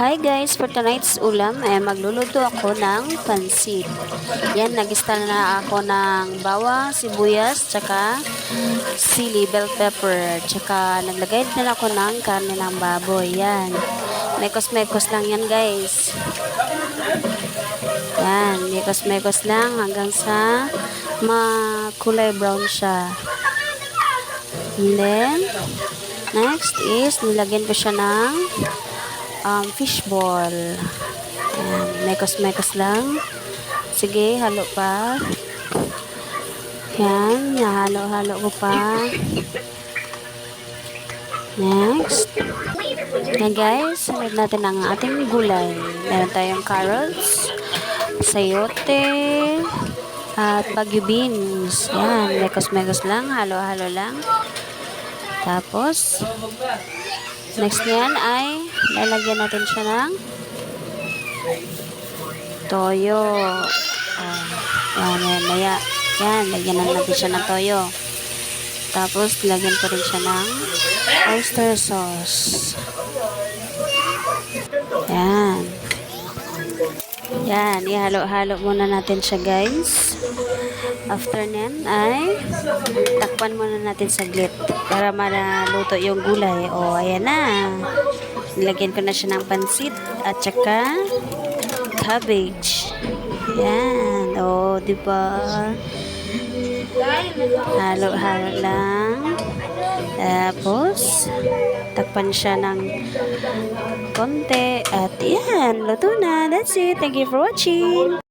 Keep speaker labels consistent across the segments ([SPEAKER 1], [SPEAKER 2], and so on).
[SPEAKER 1] Hi guys, for tonight's ulam ay magluluto ako ng pansit. Yan, nag-install na ako ng bawang, sibuyas, tsaka sili, bell pepper, tsaka naglagay din ako ng karne ng baboy. Yan, mekos-mekos lang yan guys. Yan, mekos-mekos lang hanggang sa makulay brown siya. And then, next is nilagyan ko siya ng fishball. Ayan, mekos-mekos lang. Sige, halo pa. Yan, nahalo-halo ko pa. Next. Yan guys, sunod natin ang ating gulay. Meron tayong carrots, sayote, at bagyo beans. Yan, mekos-mekos lang, halo-halo lang. Tapos, next niyan ay lalagyan natin siya ng toyo. Yan, lagyan natin siya ng toyo. Tapos, lagyan ko rin siya ng oyster sauce. Yan. Yan, ihalo-halo muna natin siya guys. After nyan ay takpan muna natin saglit para malaluto yung gulay. O, ayan na. Nilagyan ko na siya ng pansit at saka cabbage. Yan. O, diba? Halo-halo lang. Tapos, takpan siya ng konti. At yan, luto na. That's it. Thank you for watching.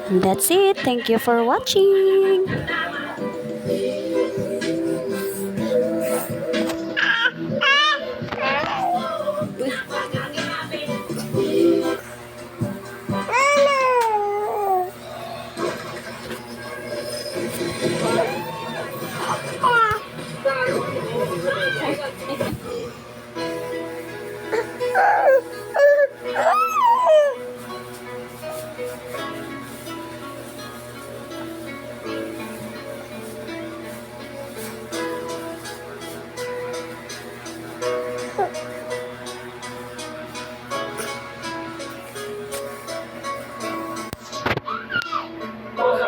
[SPEAKER 1] And that's it. Thank you for watching.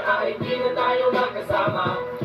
[SPEAKER 2] Kahit di na tayo magkasama